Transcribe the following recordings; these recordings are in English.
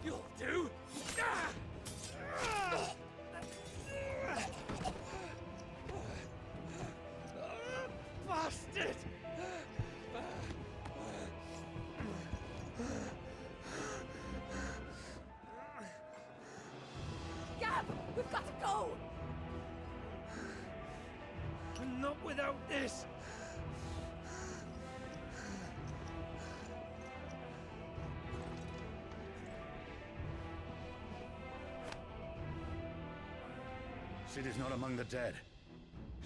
You'll do. Bastard! Gab, we've got to go! Not without this! Sid is not among the dead.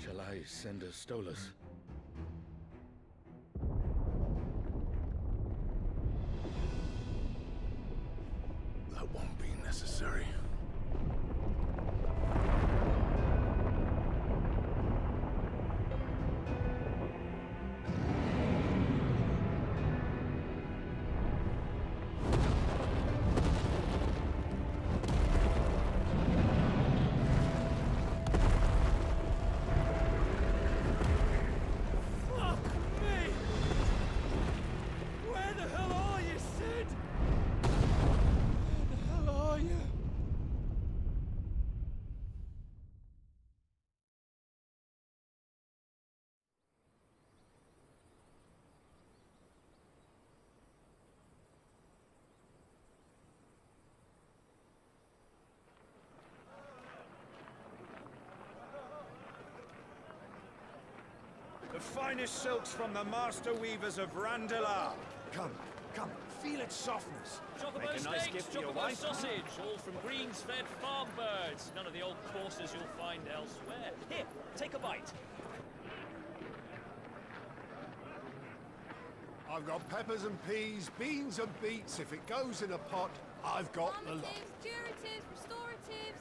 Shall I send a Stolas? That won't be necessary. The finest silks from the master weavers of Randalar. Come, come, feel its softness. Chocobo Make a nice steaks, gift for your chocobo wife. sausage, all from greens-fed farm birds. None of the old courses you'll find elsewhere. Here, take a bite. I've got peppers and peas, beans and beets. If it goes in a pot, I've got the lot. Calmatives, curatives, restoratives,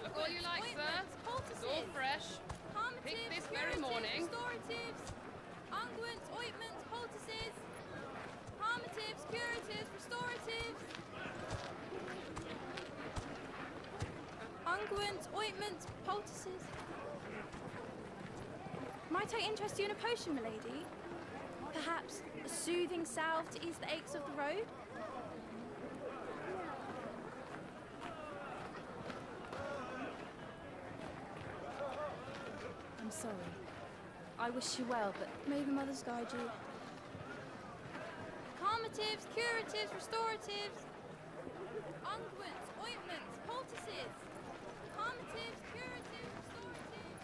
Look all you like, sir. It's all fresh. Picked this very morning. Restoratives, unguents, ointments, poultices. Calmatives, curatives, restoratives. Unguents, ointments, poultices. Might I interest you in a potion, milady? Perhaps a soothing salve to ease the aches of the road? I'm sorry. I wish you well, but may the mothers guide you. Calmatives, curatives, restoratives. Unguents, ointments, poultices. Calmatives, curatives, restoratives.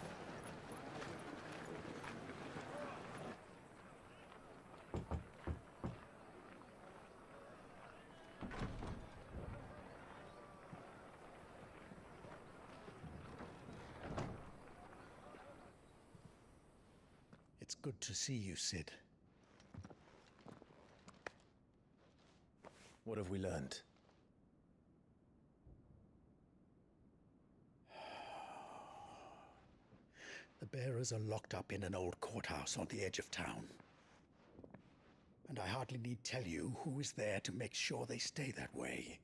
It's good to see you, Sid. What have we learned? The bearers are locked up in an old courthouse on the edge of town. And I hardly need tell you who is there to make sure they stay that way.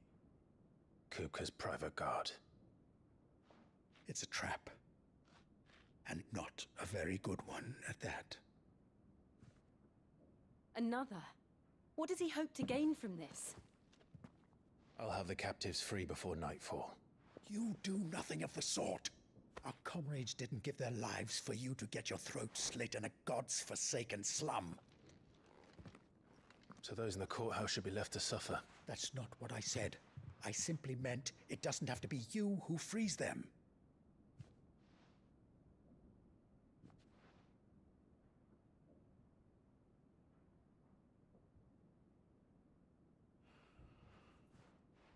Kupka's private guard. It's a trap. And not a very good one at that. Another? What does he hope to gain from this? I'll have the captives free before nightfall. You do nothing of the sort. Our comrades didn't give their lives for you to get your throat slit in a god's forsaken slum. So those in the courthouse should be left to suffer. That's not what I said. I simply meant it doesn't have to be you who frees them.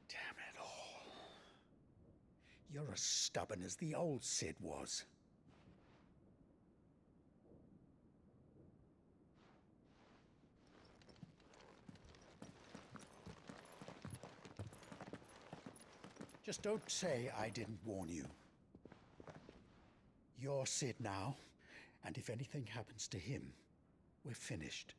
Damn it all. You're as stubborn as the old Sid was. Just don't say I didn't warn you. You're Sid now, and if anything happens to him, we're finished.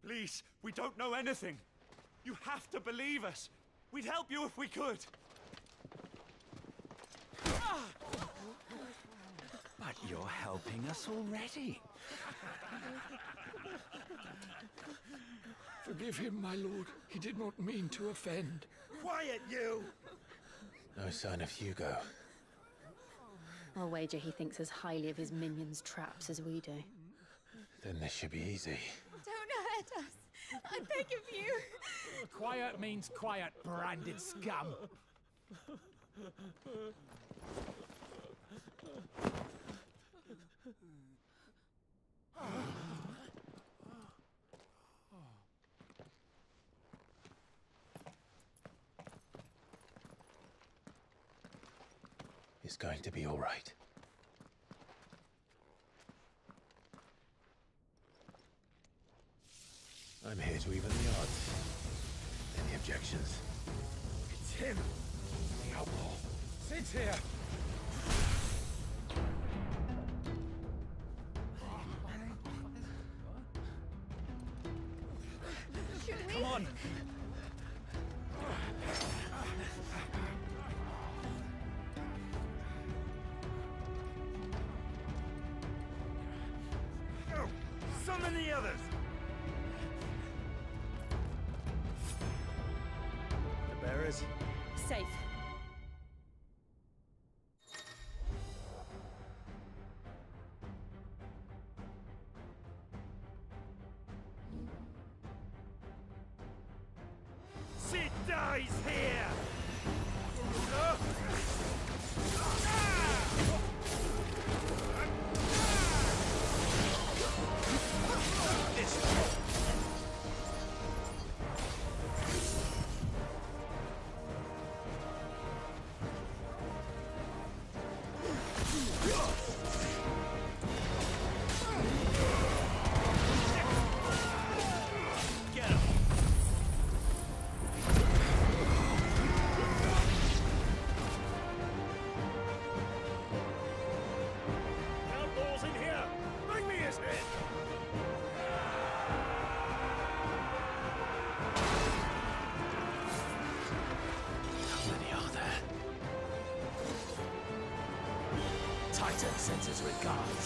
Please, we don't know anything. You have to believe us. We'd help you if we could. But you're helping us already. Forgive him, my lord. He did not mean to offend. Quiet, you! No sign of Hugo. I'll wager he thinks as highly of his minions' traps as we do. Then this should be easy. Don't hurt us. I beg of you. Quiet means quiet, branded scum. It's going to be all right. I'm here to even the odds. Any objections? It's him, the outlaw. Sit here. Come on! Go! Summon the others! The bearers? Safe. Sid dies here! Get him! Outlaws in here! Bring me his head! How many are there? Titan sends his regards.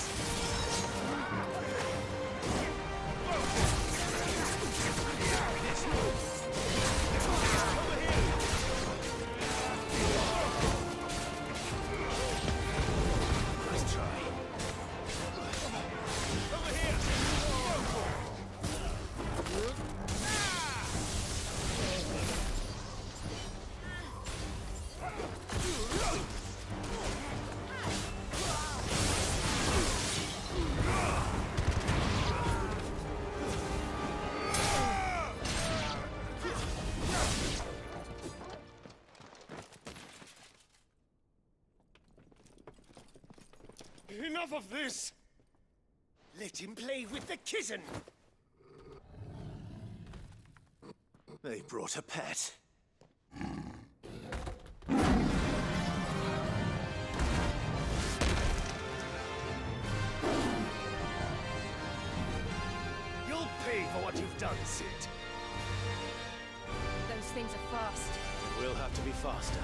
Nice try. Over here! Enough of this! Let him play with the kitten! They brought a pet. You'll pay for what you've done, Sid. Those things are fast. We'll have to be faster.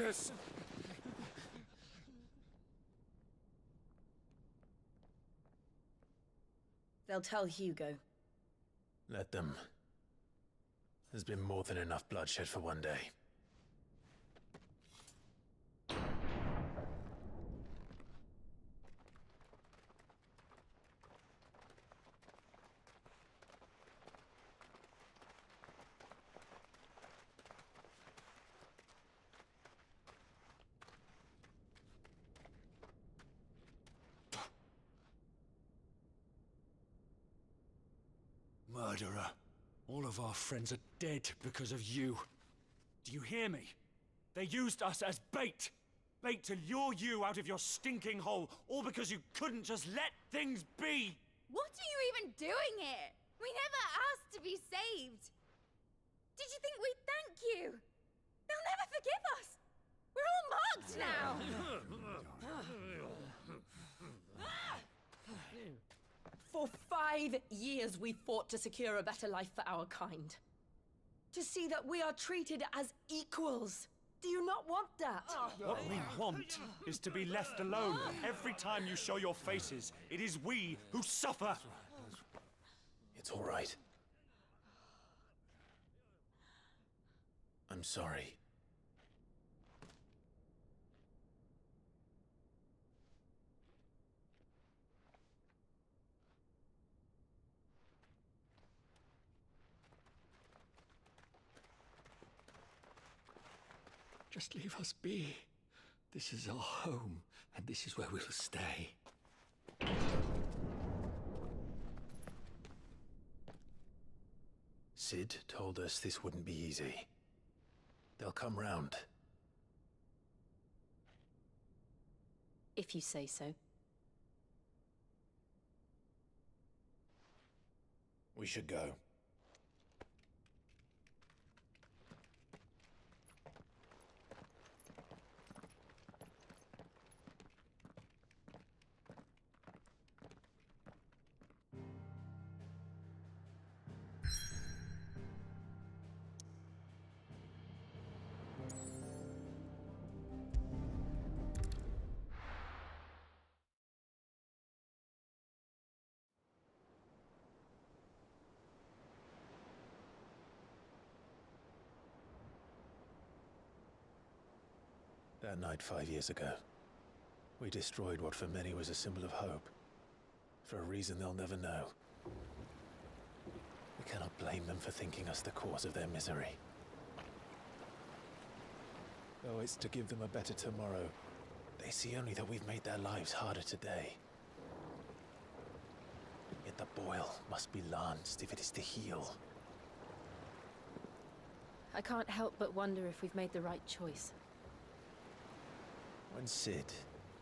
us! They'll tell Hugo. Let them. There's been more than enough bloodshed for one day. Murderer. All of our friends are dead because of you. Do you hear me? They used us as bait. Bait to lure you out of your stinking hole, all because you couldn't just let things be. What are you even doing here? We never asked to be saved. Did you think we'd thank you? They'll never forgive us. We're all marked now. For 5 years we fought to secure a better life for our kind. To see that we are treated as equals. Do you not want that? What we want is to be left alone. Every time you show your faces, it is we who suffer. It's all right. I'm sorry. Just leave us be. This is our home, and this is where we'll stay. Sid told us this wouldn't be easy. They'll come round. If you say so. We should go. That night 5 years ago, we destroyed what for many was a symbol of hope. For a reason they'll never know. We cannot blame them for thinking us the cause of their misery. Though it's to give them a better tomorrow, they see only that we've made their lives harder today. Yet the boil must be lanced if it is to heal. I can't help but wonder if we've made the right choice. When Sid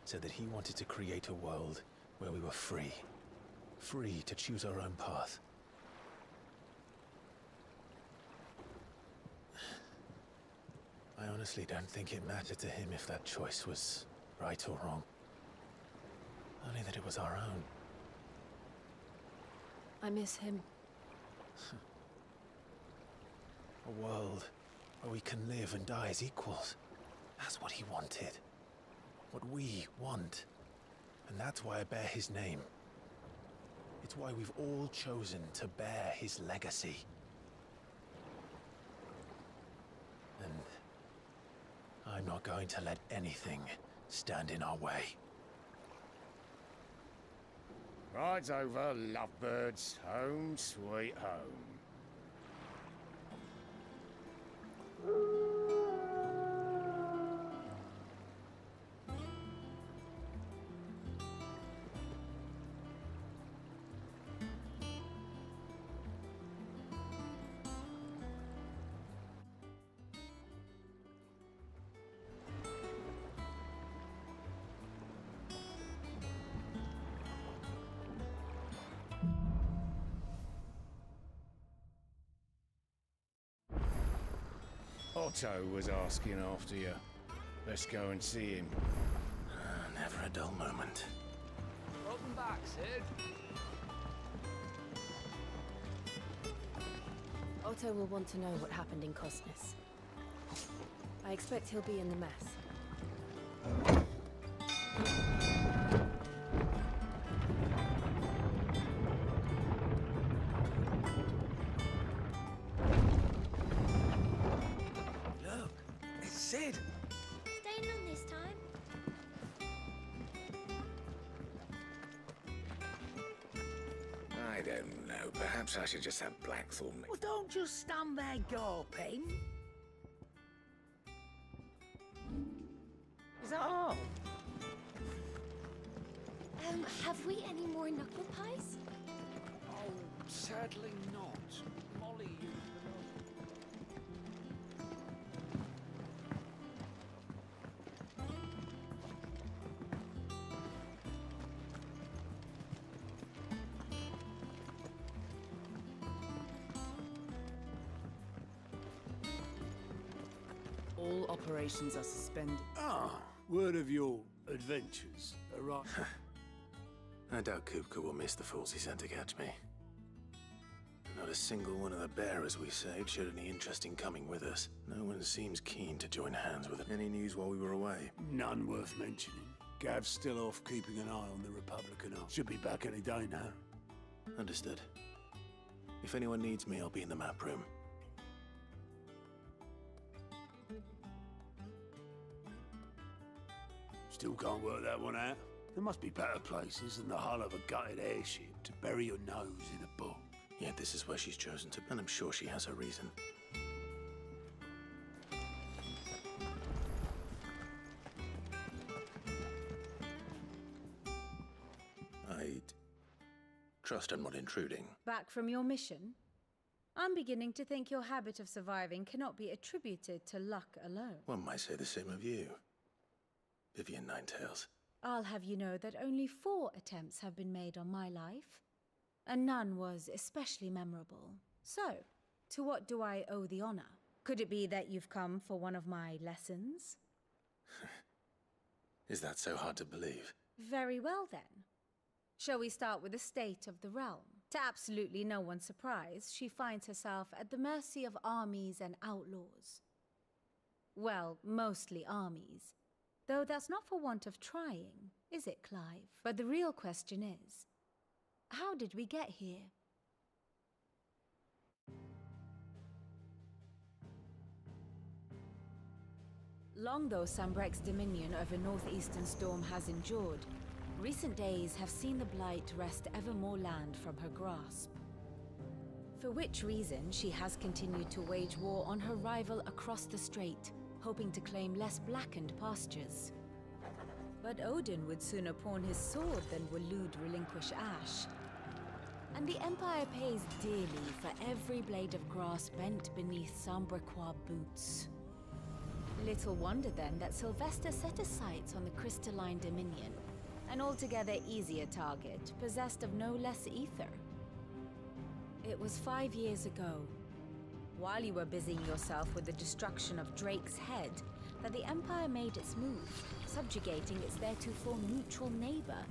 said that he wanted to create a world where we were free. Free to choose our own path. I honestly don't think it mattered to him if that choice was right or wrong. Only that it was our own. I miss him. A world where we can live and die as equals. That's what he wanted. What we want. And that's why I bear his name. It's why we've all chosen to bear his legacy. And I'm not going to let anything stand in our way. Rides over, lovebirds. Home, sweet home. Otto was asking after you. Let's go and see him. Never a dull moment. Welcome back, Sid. Otto will want to know what happened in Cosnus. I expect he'll be in the mess. Look, it's Sid. Staying on this time? I don't know. Perhaps I should just have Blackthorn. Well, don't just stand there gawping. Is that all? Have we any more knuckle pies? Oh, sadly not. Molly used them All operations are suspended. Ah, word of your adventures, right? I doubt Kupka will miss the fools he sent to catch me. Not a single one of the bearers we saved showed any interest in coming with us. No one seems keen to join hands with it. Any news while we were away? None worth mentioning. Gav's still off keeping an eye on the Republican army. Should be back any day now. Understood. If anyone needs me, I'll be in the map room. Still can't work that one out. There must be better places than the hull of a gutted airship to bury your nose in a book. Yet this is where she's chosen to, and I'm sure she has her reason. I'd trust I'm not intruding. Back from your mission? I'm beginning to think your habit of surviving cannot be attributed to luck alone. One might say the same of you, Vivian Ninetails. I'll have you know that only 4 attempts have been made on my life, and none was especially memorable. So, to what do I owe the honor? Could it be that you've come for one of my lessons? Is that so hard to believe? Very well then. Shall we start with the state of the realm? To absolutely no one's surprise, she finds herself at the mercy of armies and outlaws. Well, mostly armies. Though that's not for want of trying, is it, Clive? But the real question is, how did we get here? Long though Sambrek's dominion over northeastern Storm has endured, recent days have seen the Blight wrest ever more land from her grasp. For which reason she has continued to wage war on her rival across the strait, hoping to claim less blackened pastures. But Odin would sooner pawn his sword than Waloed relinquish Ash. And the Empire pays dearly for every blade of grass bent beneath Sambrequois boots. Little wonder then that Sylvester set his sights on the Crystalline Dominion, an altogether easier target, possessed of no less ether. It was 5 years ago, while you were busying yourself with the destruction of Drake's Head, that the Empire made its move, subjugating its theretofore neutral neighbor.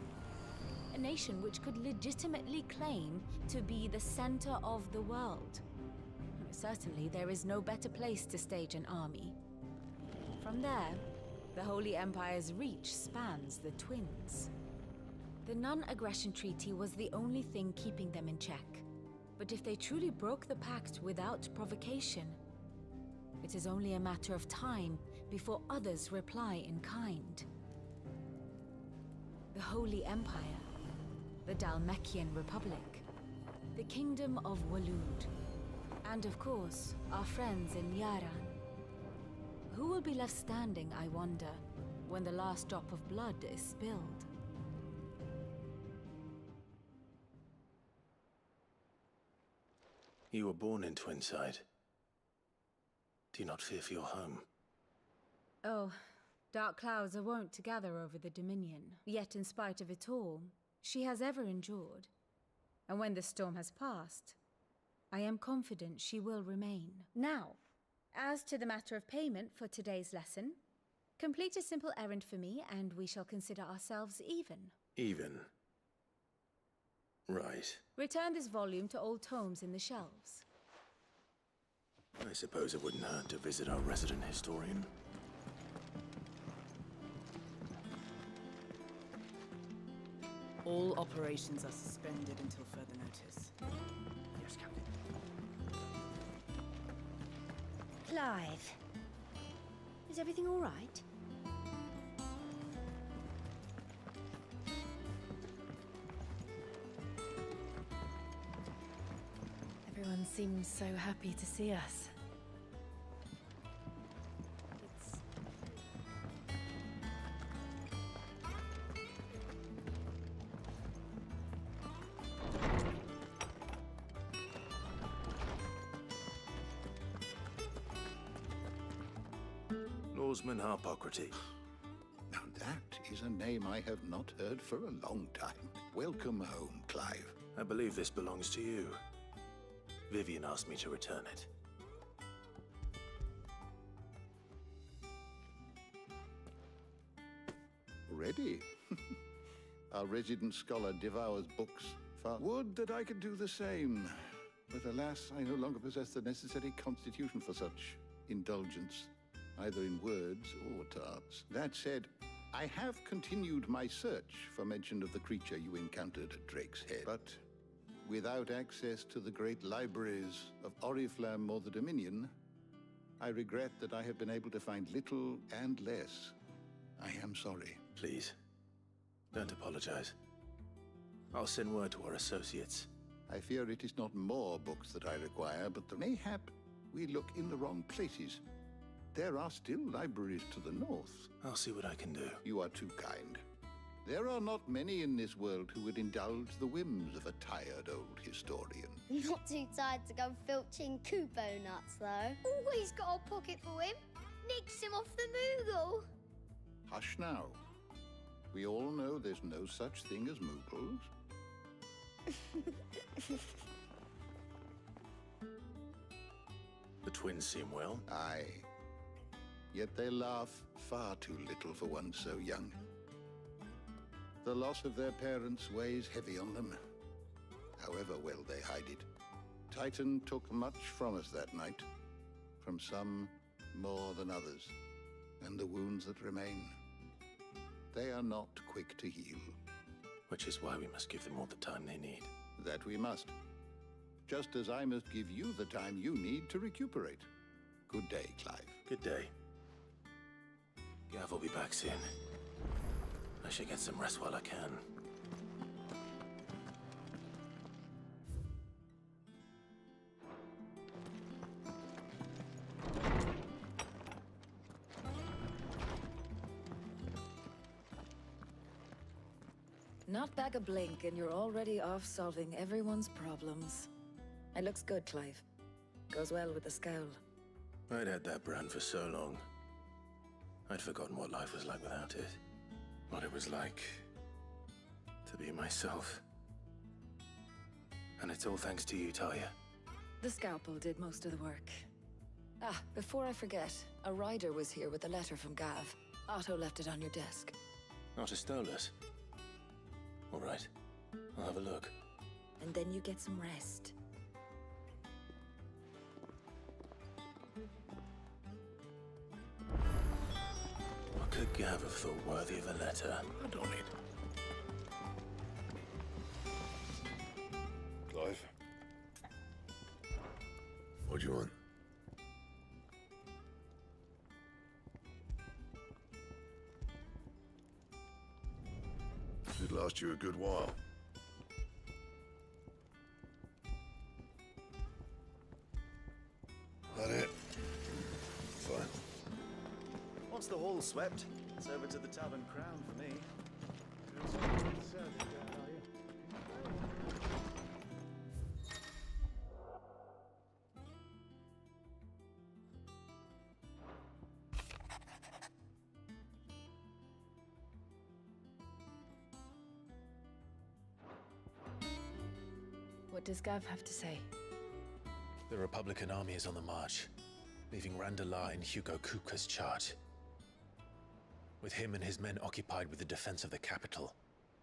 A nation which could legitimately claim to be the center of the world. Certainly, there is no better place to stage an army. From there, the Holy Empire's reach spans the Twins. The non-aggression treaty was the only thing keeping them in check. But if they truly broke the pact without provocation, it is only a matter of time before others reply in kind. The Holy Empire, the Dalmekian Republic, the Kingdom of Waloed, and of course, our friends in Yaran. Who will be left standing, I wonder, when the last drop of blood is spilled? You were born in Twinside. Do you not fear for your home? Oh, dark clouds are wont to gather over the Dominion. Yet in spite of it all, she has ever endured. And when the storm has passed, I am confident she will remain. Now, as to the matter of payment for today's lesson, complete a simple errand for me and we shall consider ourselves even. Even? Right. Return this volume to old tomes in the shelves. I suppose it wouldn't hurt to visit our resident historian. All operations are suspended until further notice. Yes, Captain. Clive, is everything all right? Everyone seems so happy to see us. Norseman Harpocrates. Now that is a name I have not heard for a long time. Welcome home, Clive. I believe this belongs to you. Vivian asked me to return it. Ready? Our resident scholar devours books. Would that I could do the same. But alas, I no longer possess the necessary constitution for such indulgence, either in words or tarts. That said, I have continued my search for mention of the creature you encountered at Drake's Head, but without access to the great libraries of Oriflamme or the Dominion, I regret that I have been able to find little and less. I am sorry. Please, don't apologize. I'll send word to our associates. I fear it is not more books that I require, but mayhap we look in the wrong places. There are still libraries to the north. I'll see what I can do. You are too kind. There are not many in this world who would indulge the whims of a tired old historian. Not too tired to go filching Kupo nuts, though. Always got a pocket for him. Nicks him off the Moogle. Hush now. We all know there's no such thing as Moogles. The twins seem well. Aye. Yet they laugh far too little for one so young. The loss of their parents weighs heavy on them, however well they hide it. Titan took much from us that night, from some more than others, and the wounds that remain, they are not quick to heal. Which is why we must give them all the time they need. That we must. Just as I must give you the time you need to recuperate. Good day, Clive. Good day. Gav will be back soon. I should get some rest while I can. Not back a blink and you're already off solving everyone's problems. It looks good, Clive. Goes well with the scowl. I'd had that brand for so long. I'd forgotten what life was like without it. What it was like to be myself. And it's all thanks to you, Talia. The scalpel did most of the work. Ah, before I forget, a rider was here with a letter from Gav. Otto left it on your desk. Otto stole us. All right, I'll have a look. And then you get some rest. What could Gav have thought worthy of a letter? Not on it. Clive? What do you want? Should last you a good while. That it? Fine. Once the hall's swept, it's over to the Tavern Crown for me. What does Gav have to say? The Republican army is on the march, leaving Randalar in Hugo Kupka's charge. With him and his men occupied with the defense of the capital,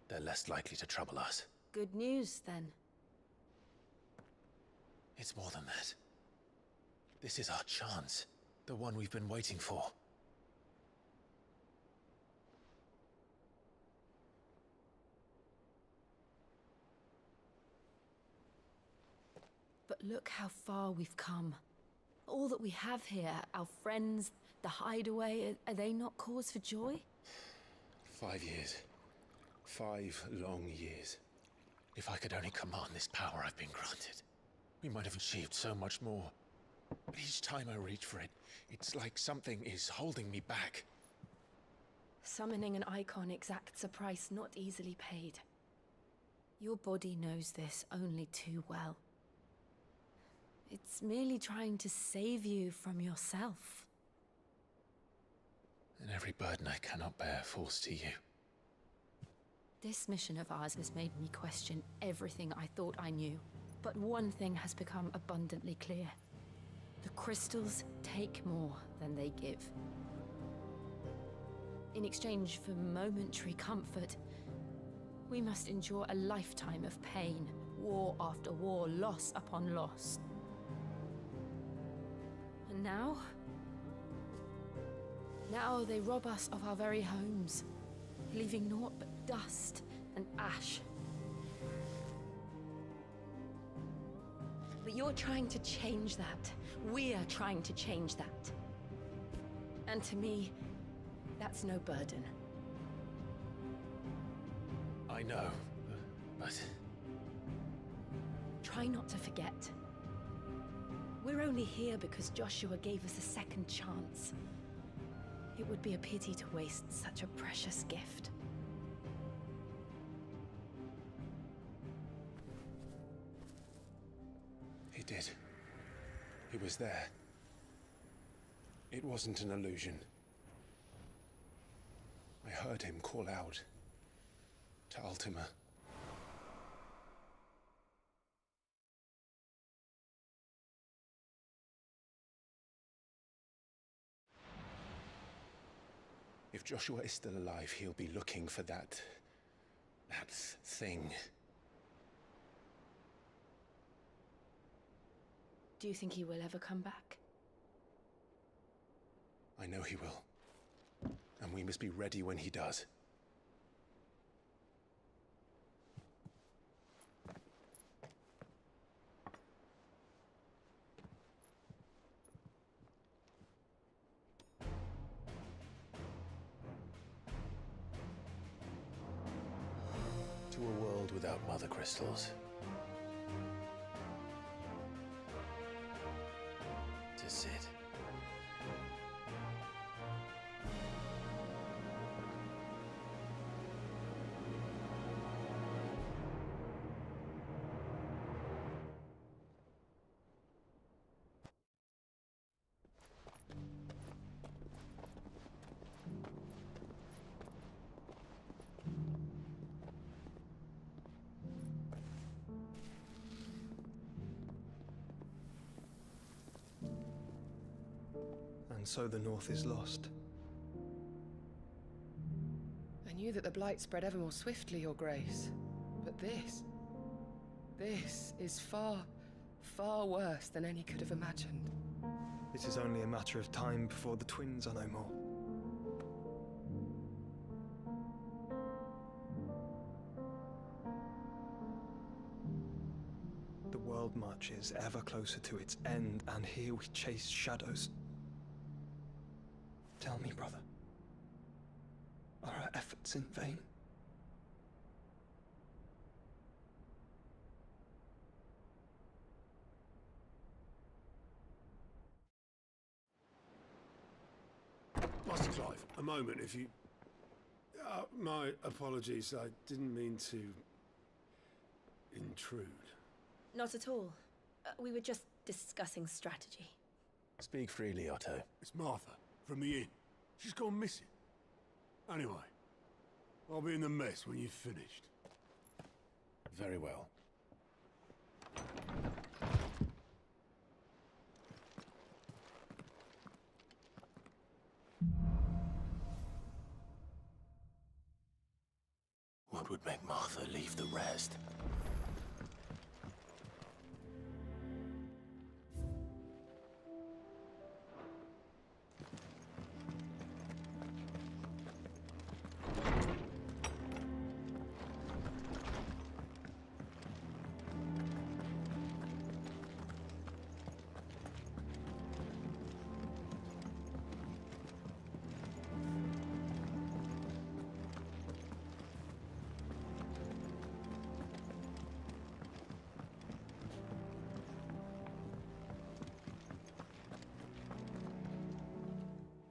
they're less likely to trouble us. Good news, then. It's more than that. This is our chance. The one we've been waiting for. But look how far we've come. All that we have here, our friends, the hideaway, are they not cause for joy? 5 years. 5 long years. If I could only command this power I've been granted, we might have achieved so much more. But each time I reach for it, it's like something is holding me back. Summoning an icon exacts a price not easily paid. Your body knows this only too well. It's merely trying to save you from yourself. And every burden I cannot bear falls to you. This mission of ours has made me question everything I thought I knew. But one thing has become abundantly clear. The crystals take more than they give. In exchange for momentary comfort, we must endure a lifetime of pain, war after war, loss upon loss. And now they rob us of our very homes, leaving naught but dust and ash. But you're trying to change that. We're trying to change that. And to me, that's no burden. I know, but... Try not to forget. We're only here because Joshua gave us a second chance. It would be a pity to waste such a precious gift. He did. He was there. It wasn't an illusion. I heard him call out to Ultima. If Joshua is still alive, he'll be looking for that thing. Do you think he will ever come back? I know he will. And we must be ready when he does. To a world without mother crystals. To Sid. And so the North is lost. I knew that the Blight spread ever more swiftly, Your Grace. But this is far, far worse than any could have imagined. It is only a matter of time before the twins are no more. The world marches ever closer to its end, and here we chase shadows. Tell me, brother, are our efforts in vain? Master Clive, a moment, if you... my apologies, I didn't mean to... intrude. Not at all. We were just discussing strategy. Speak freely, Otto. It's Martha, from the inn. She's gone missing. Anyway, I'll be in the mess when you've finished. Very well. What would make Martha leave the rest?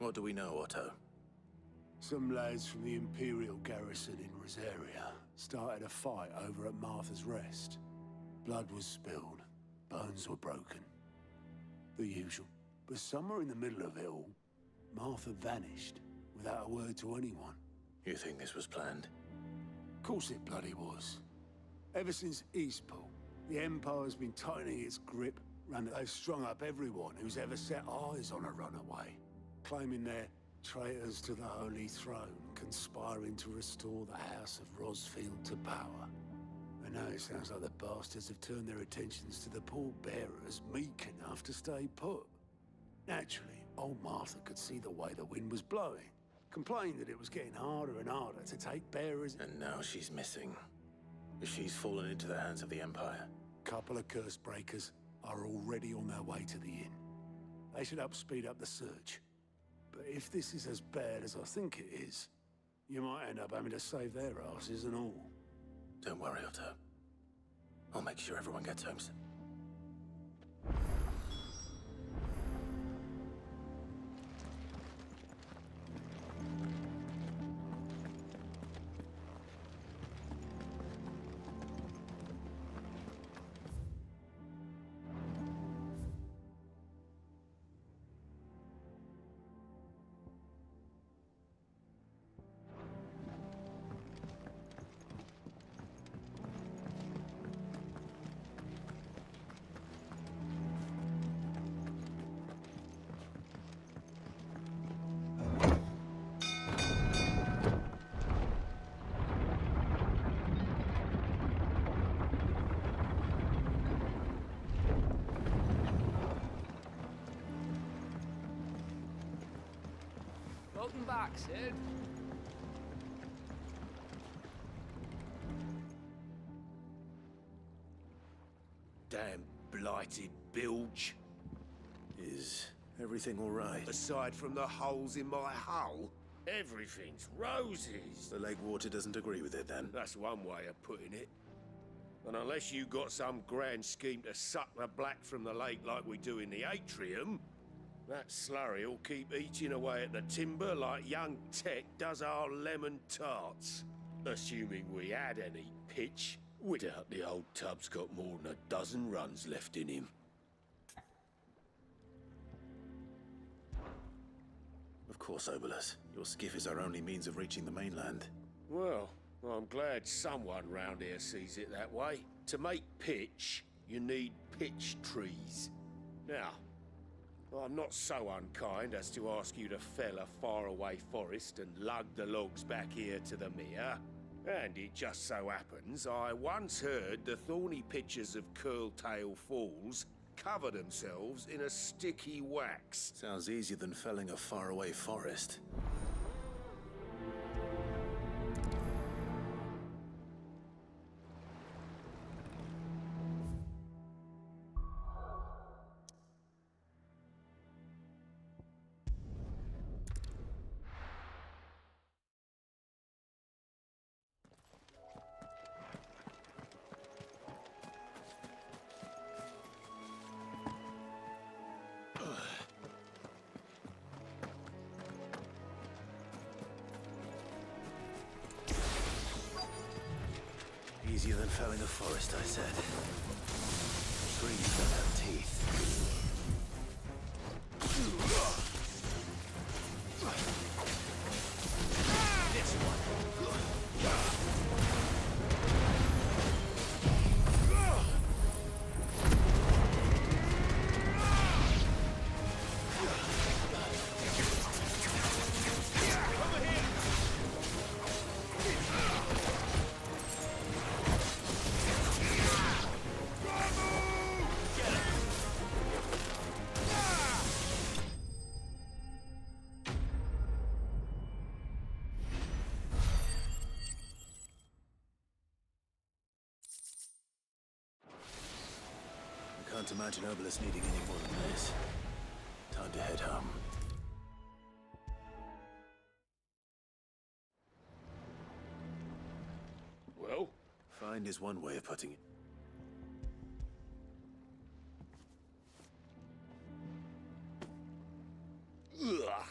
What do we know, Otto? Some lads from the Imperial garrison in Rosaria started a fight over at Martha's Rest. Blood was spilled, bones were broken. The usual. But somewhere in the middle of it all, Martha vanished without a word to anyone. You think this was planned? Of course it bloody was. Ever since Eastpool, the Empire's been tightening its grip, and they've strung up everyone who's ever set eyes on a runaway, claiming they're traitors to the Holy Throne, conspiring to restore the House of Rosfield to power. And now it sounds like the bastards have turned their attentions to the pallbearers meek enough to stay put. Naturally, old Martha could see the way the wind was blowing, complained that it was getting harder and harder to take bearers. And now she's missing. She's fallen into the hands of the Empire. Couple of curse breakers are already on their way to the inn. They should speed up the search. But if this is as bad as I think it is, you might end up having to save their asses and all. Don't worry, Otto. I'll make sure everyone gets home soon. Welcome back, Sid. Damn blighted bilge. Is everything all right? Aside from the holes in my hull, everything's roses. The lake water doesn't agree with it, then? That's one way of putting it. And unless you got some grand scheme to suck the black from the lake like we do in the atrium, that slurry will keep eating away at the timber like young Tech does our lemon tarts. Assuming we had any pitch, we doubt the old tub's got more than a dozen runs left in him. Of course, Obolus. Your skiff is our only means of reaching the mainland. Well, I'm glad someone round here sees it that way. To make pitch, you need pitch trees. Now, I'm not so unkind as to ask you to fell a faraway forest and lug the logs back here to the mere. And it just so happens I once heard the thorny pitchers of Curltail Falls cover themselves in a sticky wax. Sounds easier than felling a faraway forest. Easier than felling a forest, I said. Trees don't have teeth. This one. Can't imagine Obolus needing any more than this. Time to head home. Well? Find is one way of putting it. Ugh.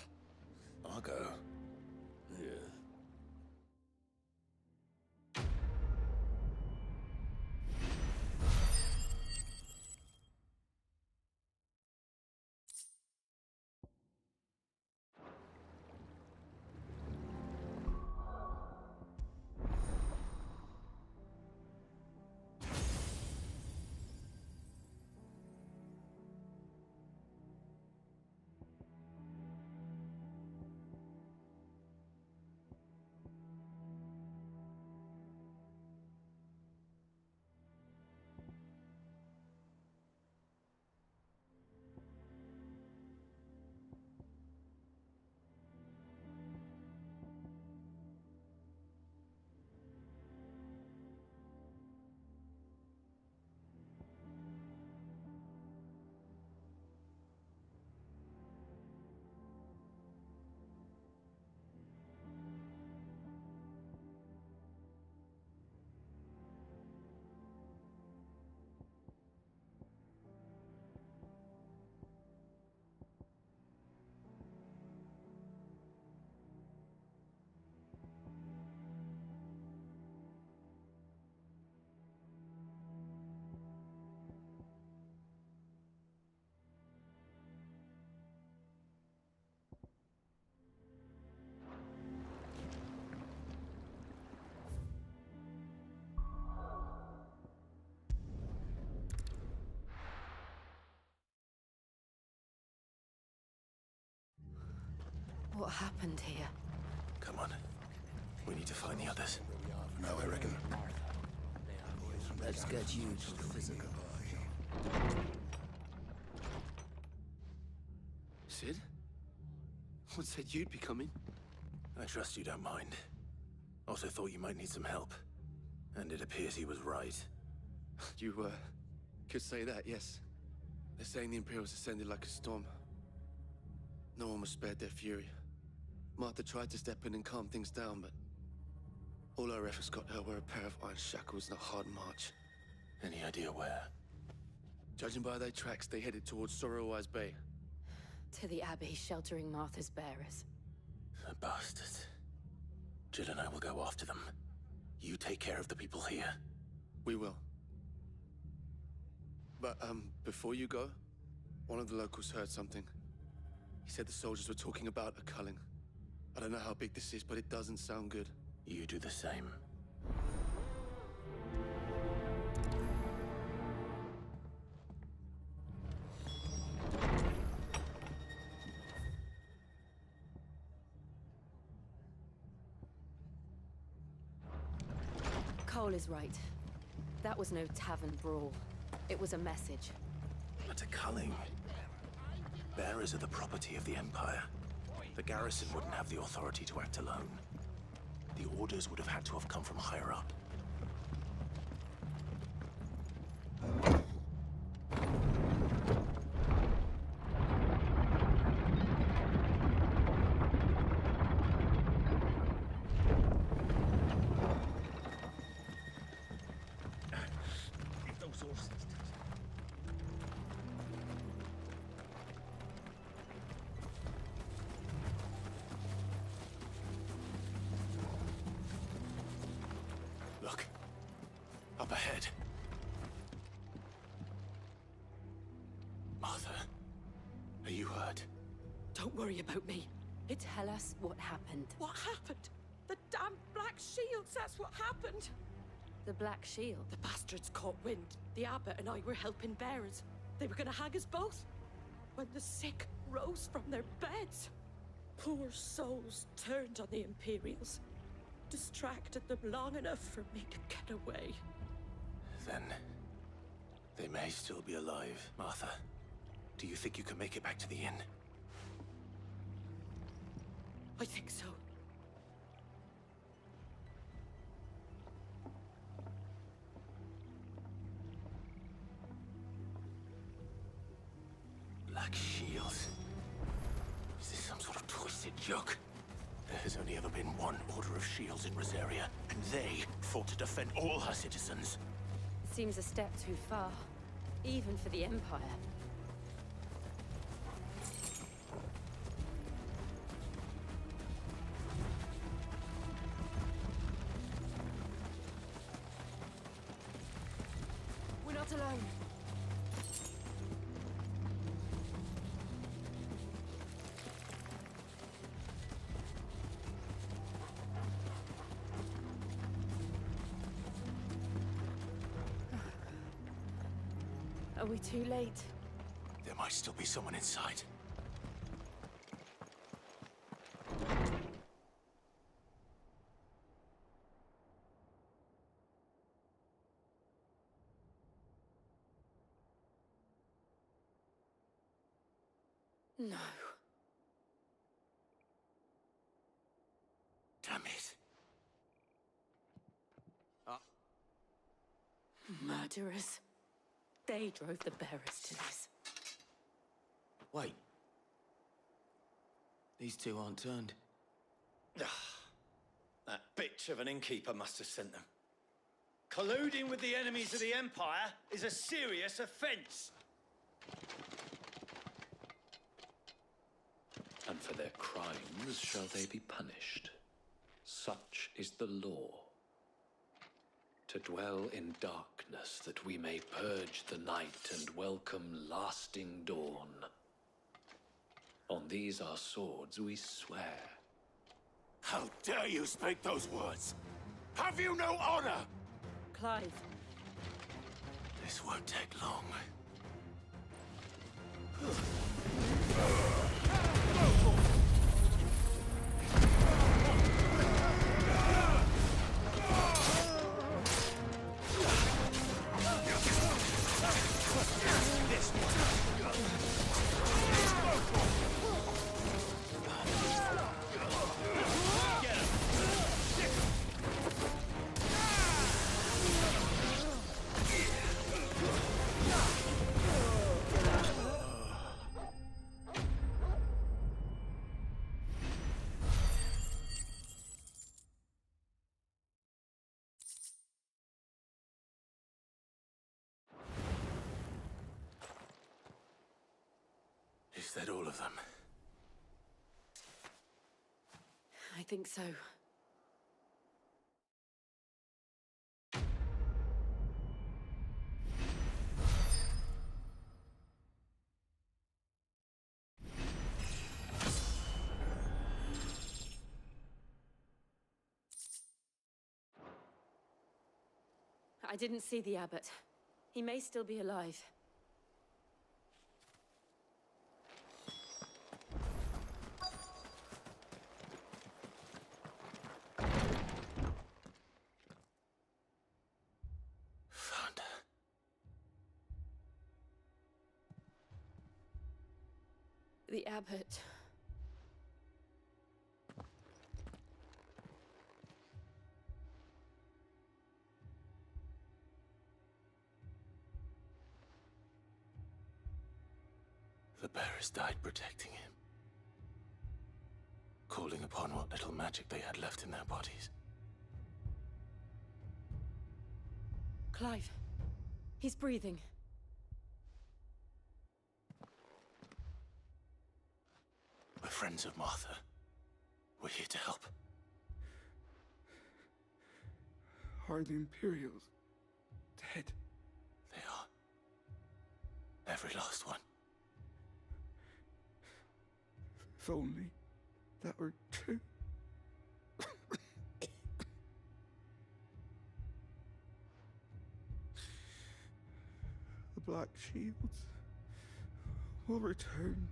What happened here? Come on. We need to find the others. No, I reckon. Let's get you to the physical. Sid? What said you'd be coming? I trust you don't mind. Also thought you might need some help. And it appears he was right. You, could say that, yes. They're saying the Imperials ascended like a storm. No one was spared their fury. Martha tried to step in and calm things down, but all our efforts got her were a pair of iron shackles and a hard march. Any idea where? Judging by their tracks, they headed towards Sorrowwise Bay. To the Abbey sheltering Martha's bearers. The bastards. Jill and I will go after them. You take care of the people here. We will. But, before you go, one of the locals heard something. He said the soldiers were talking about a culling. I don't know how big this is, but it doesn't sound good. You do the same. Cole is right. That was no tavern brawl. It was a message. But a culling. Bearers are the property of the Empire. The garrison wouldn't have the authority to act alone. The orders would have had to have come from higher up. Those horses. Look. Up ahead. Martha, are you hurt? Don't worry about me. Tell us what happened. What happened? The damn Black Shields, that's what happened. The Black Shield? The bastards caught wind. The abbot and I were helping bearers. They were gonna hang us both. When the sick rose from their beds, poor souls turned on the Imperials. Distracted them long enough for me to get away. Then they may still be alive. Martha, do you think you can make it back to the inn? I think so. Black Shields? Is this some sort of twisted joke? There has only ever been one Order of Shields in Rosaria, and they fought to defend all her citizens. It seems a step too far, even for the Empire. We're not alone. Are we too late? There might still be someone inside. No. Damn it. Murderers. They drove the bearers to this. Wait. These two aren't turned. That bitch of an innkeeper must have sent them. Colluding with the enemies of the Empire is a serious offense. And for their crimes shall they be punished. Such is the law. To dwell in darkness that we may purge the night and welcome lasting dawn. On these our swords we swear. How dare you speak those words? Have you no honor? Clive. This won't take long. Is that all of them? I think so. I didn't see the abbot. He may still be alive. Found her. The abbot. The bearers died protecting him, calling upon what little magic they had left in their bodies. Clive. He's breathing. We're friends of Martha. We're here to help. Are the Imperials dead? They are. Every last one. If only that were true. The Black Shields will return.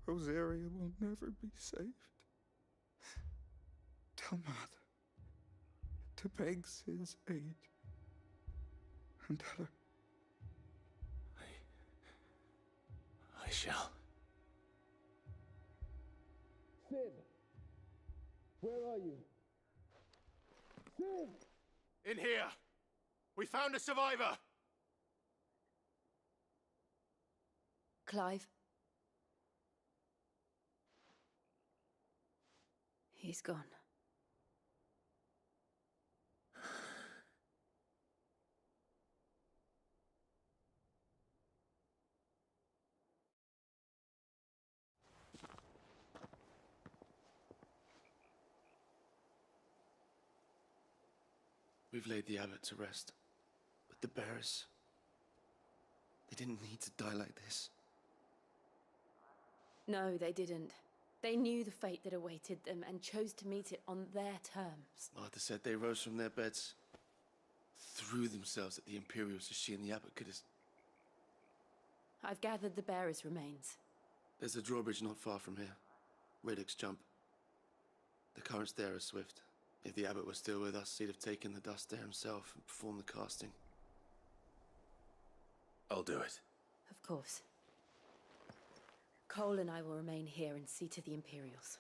Rosaria will never be saved. Tell Mother to beg Sid's aid. And tell her. I shall. Sid! Where are you? Sid! In here! We found a survivor! Clive. He's gone. We've laid the abbot to rest. But the bearers... they didn't need to die like this. No, they didn't. They knew the fate that awaited them and chose to meet it on their terms. Martha said they rose from their beds, threw themselves at the Imperials so she and the abbot could... I've gathered the bearers' remains. There's a drawbridge not far from here. Radix jump. The currents there are swift. If the abbot was still with us, he'd have taken the dust there himself and performed the casting. I'll do it. Of course. Cole and I will remain here and see to the Imperials.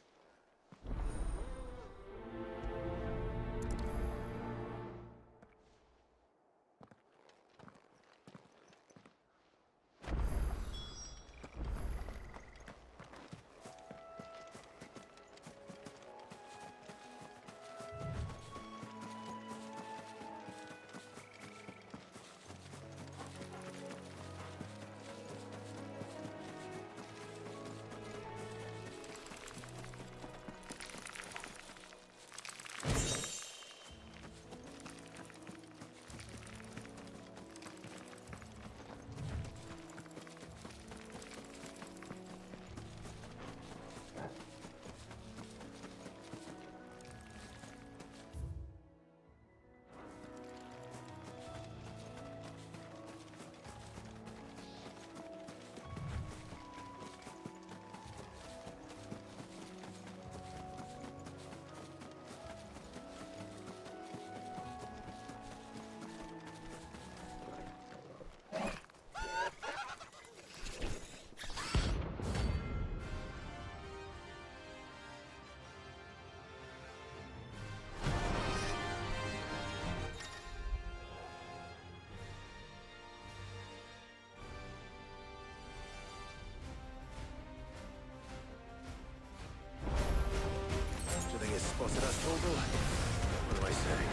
Spotted us, Torgal? What am I saying?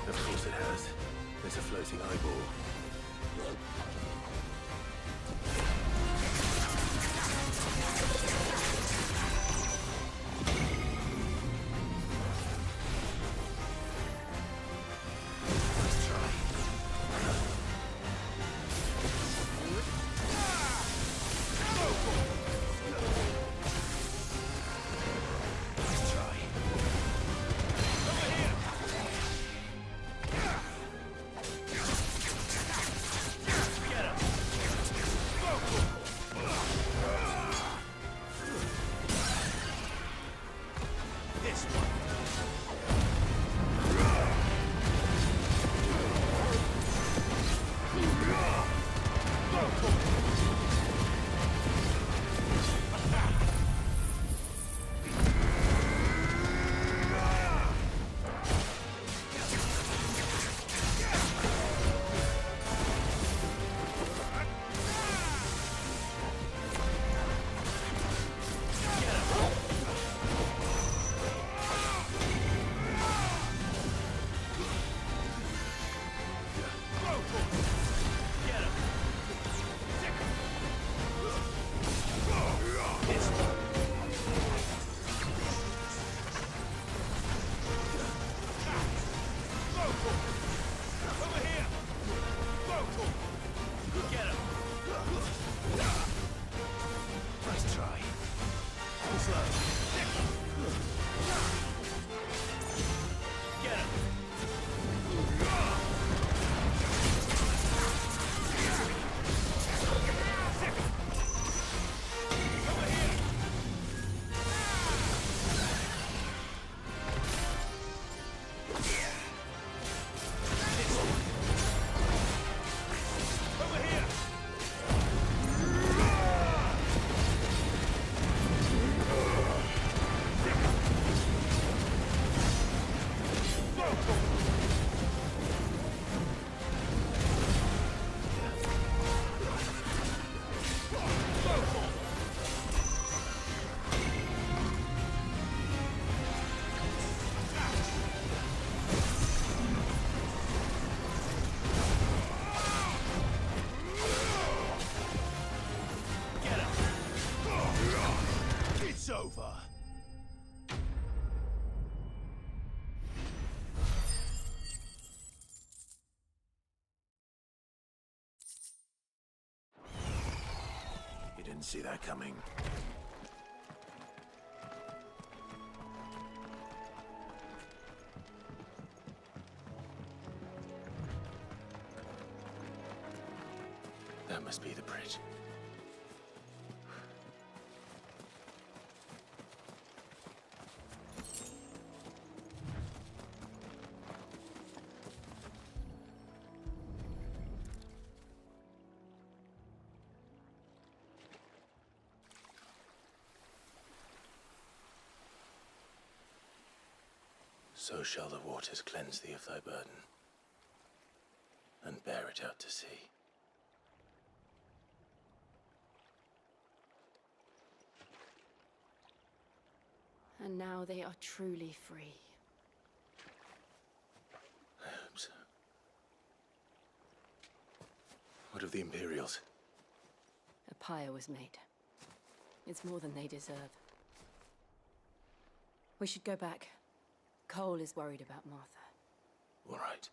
Of course it has. It's a floating eyeball. Didn't see that coming. That must be the bridge. So shall the waters cleanse thee of thy burden, and bear it out to sea. And now they are truly free. I hope so. What of the Imperials? A pyre was made. It's more than they deserve. We should go back. Cole is worried about Martha. All right.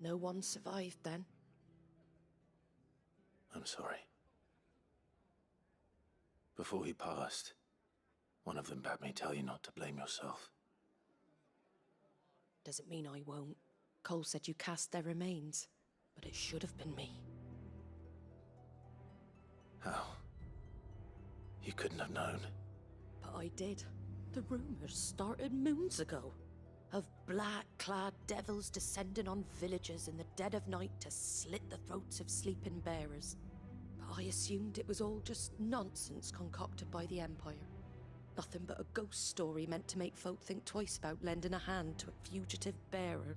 No one survived then? I'm sorry. Before he passed, one of them bade me tell you not to blame yourself. Doesn't mean I won't. Cole said you cast their remains, but it should have been me. How? You couldn't have known. But I did. The rumors started moons ago. Of black-clad devils descending on villagers in the dead of night to slit the throats of sleeping bearers. But I assumed it was all just nonsense concocted by the Empire. Nothing but a ghost story meant to make folk think twice about lending a hand to a fugitive bearer.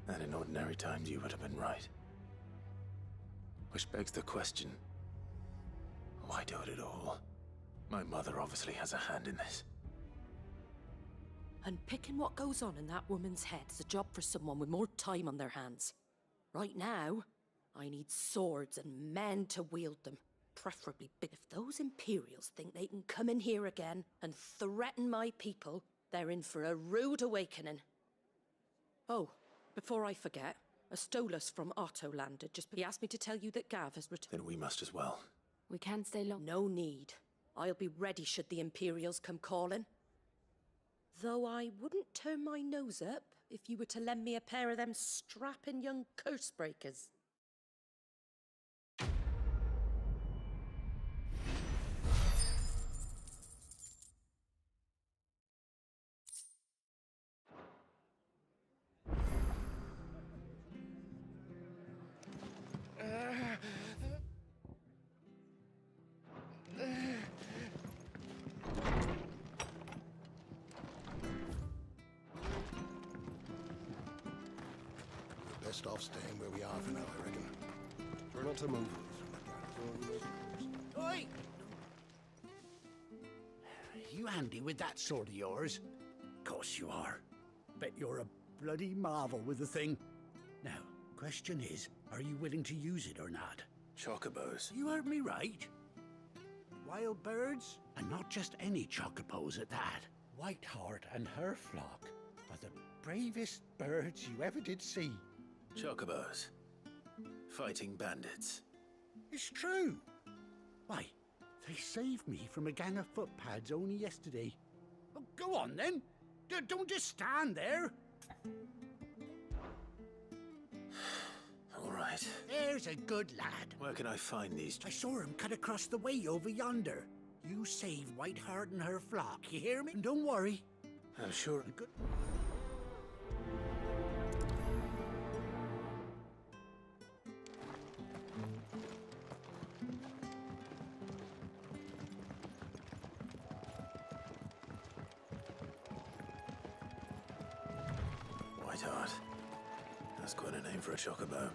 And in ordinary times you would have been right. Which begs the question, why do it at all? My mother obviously has a hand in this. And picking what goes on in that woman's head is a job for someone with more time on their hands. Right now, I need swords and men to wield them, preferably big. If those Imperials think they can come in here again and threaten my people, they're in for a rude awakening. Oh, before I forget, a Stolas from Otto landed. He asked me to tell you that Gav has returned. Then we must as well. We can't stay long. No need. I'll be ready should the Imperials come calling. Though I wouldn't turn my nose up if you were to lend me a pair of them strapping young curse breakers. Best off staying where we are for now, I reckon. Try not to move. Oi! You handy with that sword of yours? Course you are. Bet you're a bloody marvel with the thing. Now, question is, are you willing to use it or not? Chocobos. You heard me right. Wild birds, and not just any chocobos at that. Whiteheart and her flock are the bravest birds you ever did see. Chocobos. Fighting bandits. It's true. Why, they saved me from a gang of footpads only yesterday. Oh, go on then. Don't just stand there. All right. There's a good lad. Where can I find these? I saw him cut across the way over yonder. You saved Whiteheart and her flock, you hear me? And don't worry. I'm sure. Good. Whiteheart. That's quite a name for a chocobo.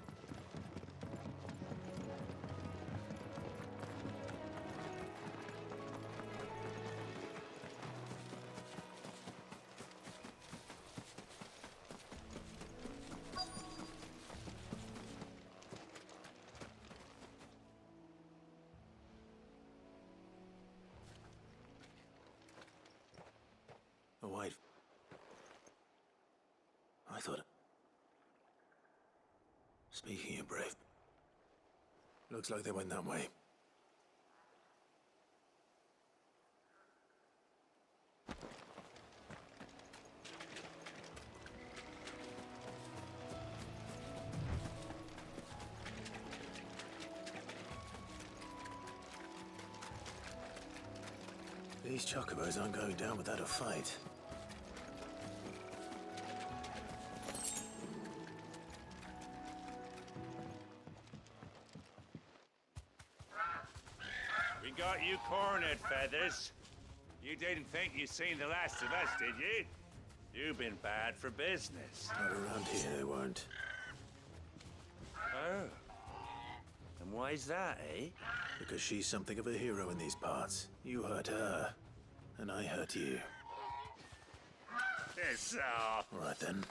fight. I thought... Speaking of brave... Looks like they went that way. These chocobos aren't going down without a fight. We got you cornered, Feathers. You didn't think you'd seen the last of us, did you? You've been bad for business. Not around here, they weren't. Oh. And why's that, eh? Because she's something of a hero in these parts. You hurt her, and I hurt you. Piss off. All right, then.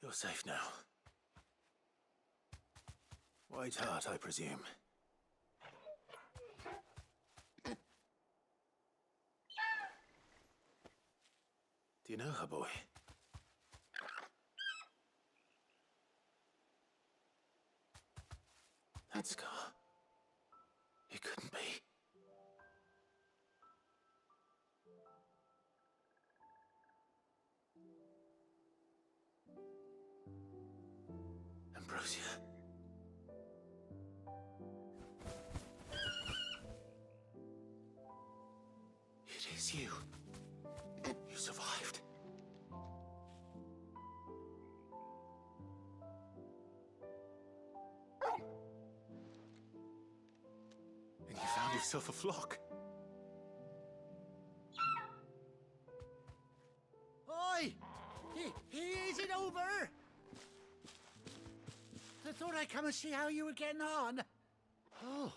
You're safe now. White Hart, I presume. Do you know her, boy? That scar. It couldn't be. Ambrosia. It is you. You survived. And you found yourself a flock. Oi! Is it over? I thought I'd come and see how you were getting on. Oh,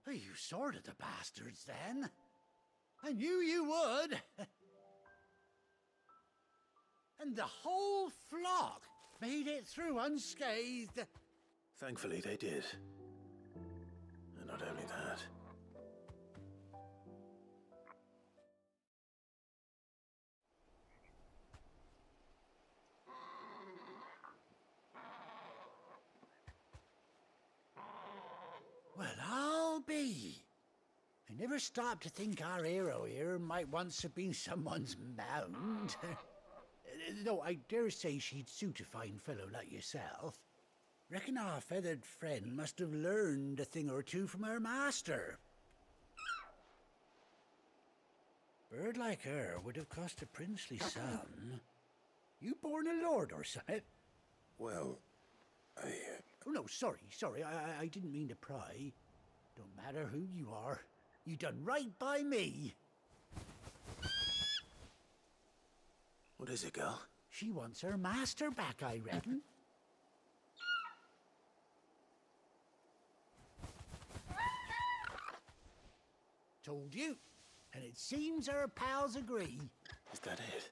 you sorted the bastards then. I knew you would. And the whole flock made it through unscathed. Thankfully, they did. And not only that. Well, never stop to think our hero here might once have been someone's mound. Though I dare say she'd suit a fine fellow like yourself. Reckon our feathered friend must have learned a thing or two from her master. Bird like her would have cost a princely sum. You born a lord or something? Well, Oh, no, sorry. I didn't mean to pry. Don't matter who you are. You done right by me. What is it, girl? She wants her master back, I reckon. Told you. And it seems her pals agree. Is that it?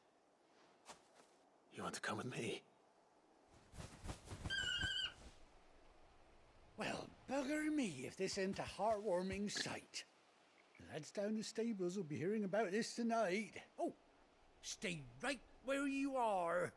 You want to come with me? Well, bugger me if this ain't a heartwarming sight. The lads down the stables will be hearing about this tonight. Oh, stay right where you are.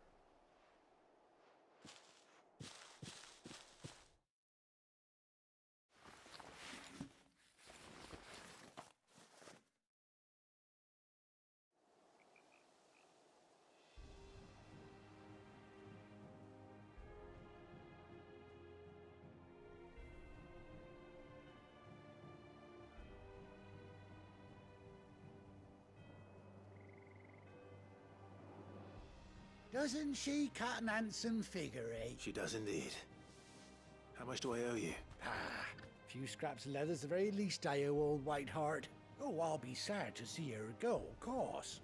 Doesn't she cut an handsome figure, eh? She does indeed. How much do I owe you? A few scraps of leather's the very least I owe old Whiteheart. Oh, I'll be sad to see her go, of course.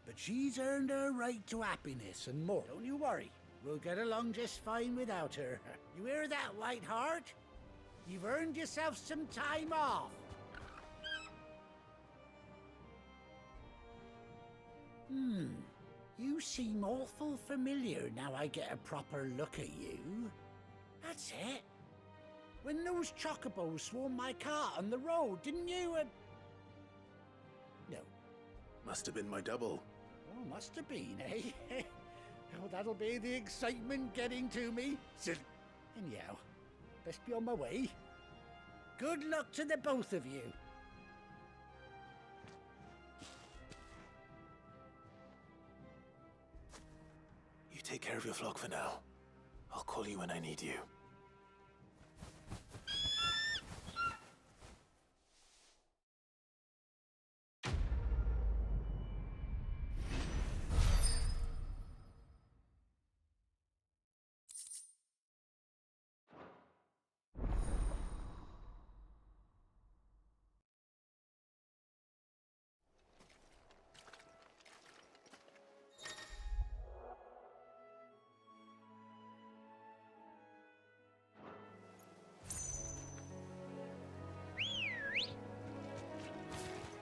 But she's earned her right to happiness and more. Don't you worry. We'll get along just fine without her. You hear that, Whiteheart? You've earned yourself some time off. You seem awful familiar now I get a proper look at you. That's it. When those chocobos swarmed my cart on the road, didn't you, No. Must have been my double. Oh, must have been, eh? Oh, that'll be the excitement getting to me. Anyhow, best be on my way. Good luck to the both of you. You take care of your flock for now. I'll call you when I need you.